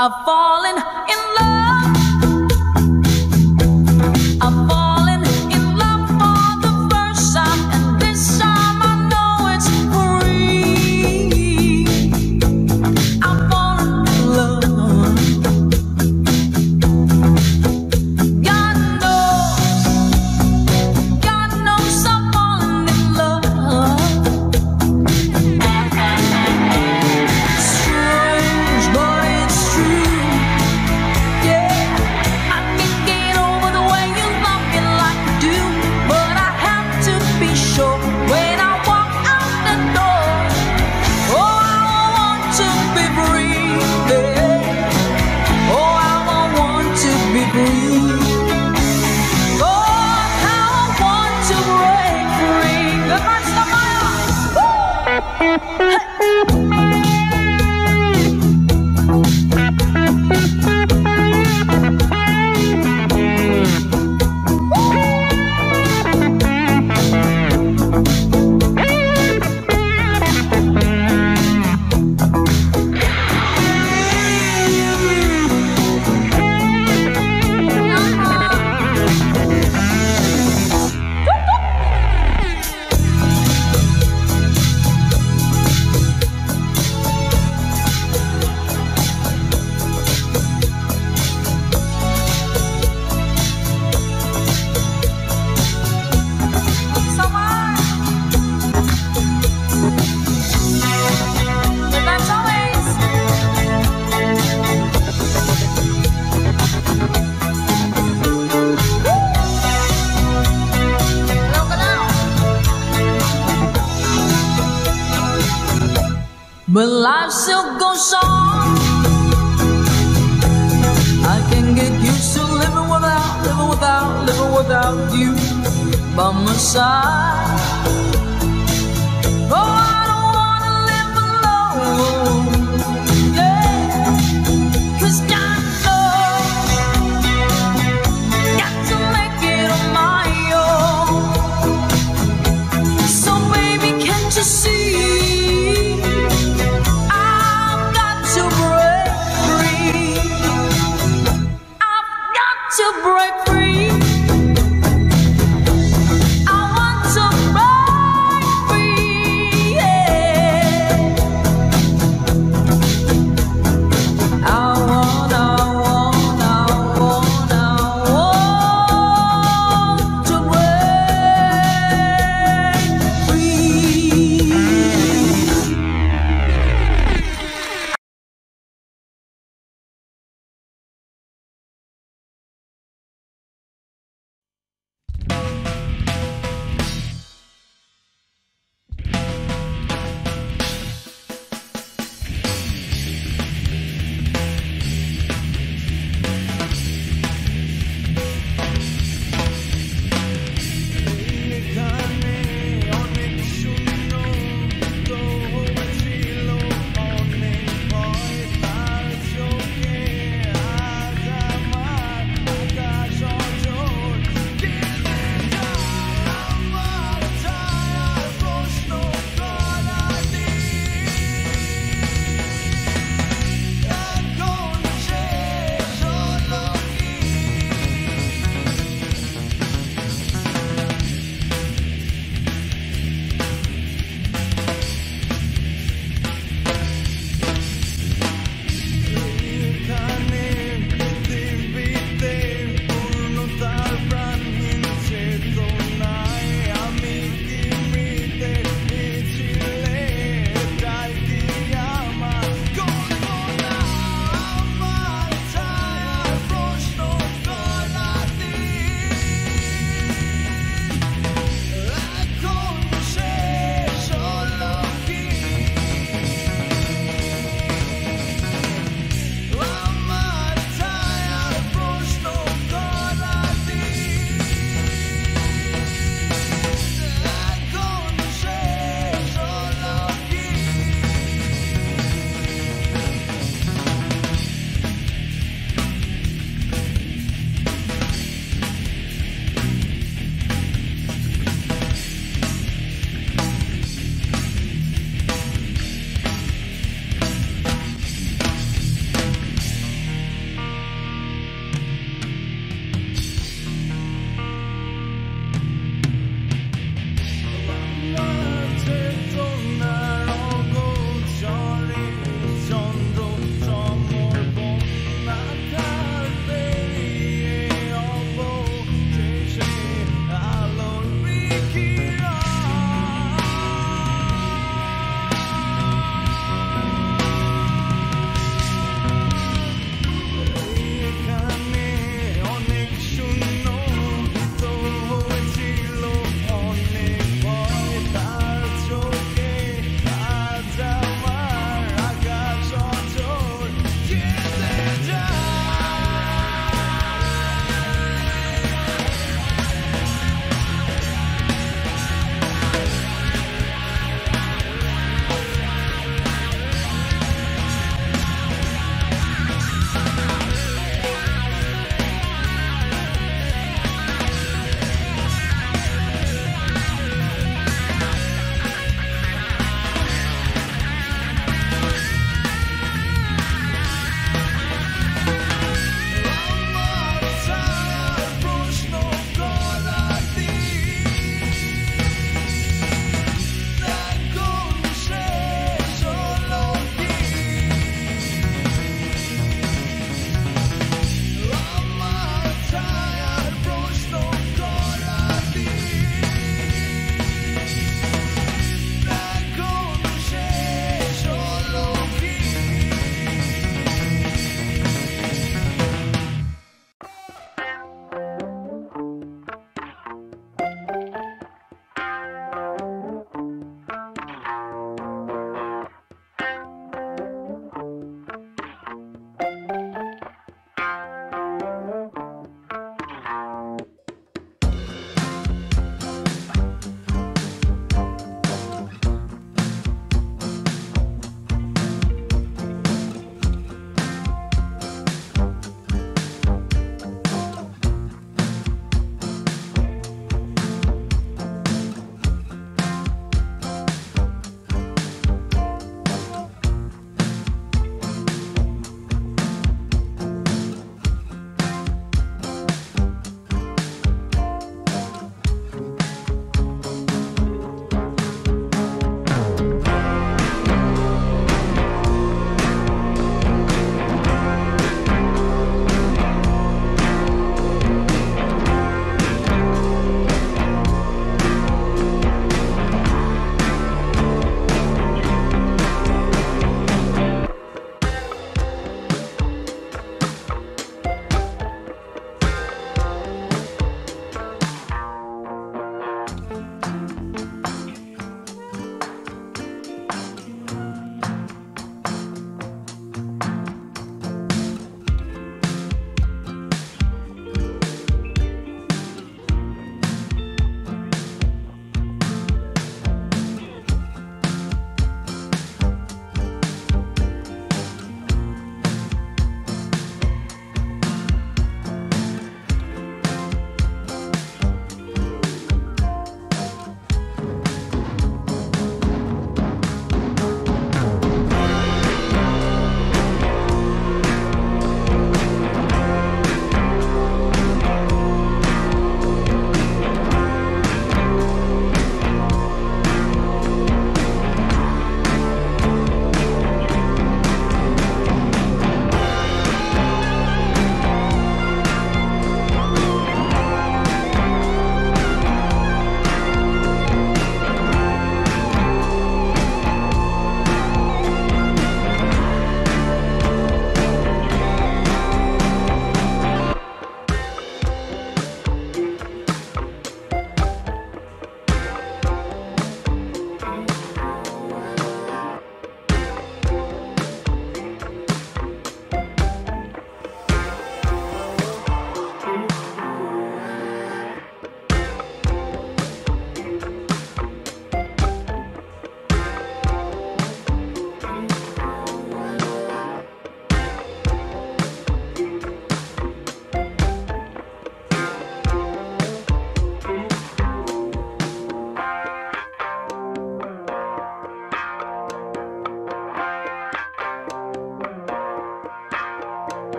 I've fallen in love. I've fallen in love for the first time, and this time I know it's free. I've fallen in love. God knows I've fallen in love. Strange, but it's true. Yeah, I can't get over the way you love me like you do, but I have to be sure when I walk out the door. Oh, I want to be free, yeah. Oh, I want to be free. Oh, how I want to break free. Good night, Samaya. But life still goes on. I can get used to living without you by my side. Oh, I don't wanna live alone. Yeah, 'cause God knows, got to make it on my own. So baby, can't you see? To break free, I want to break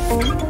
ভালোবাসি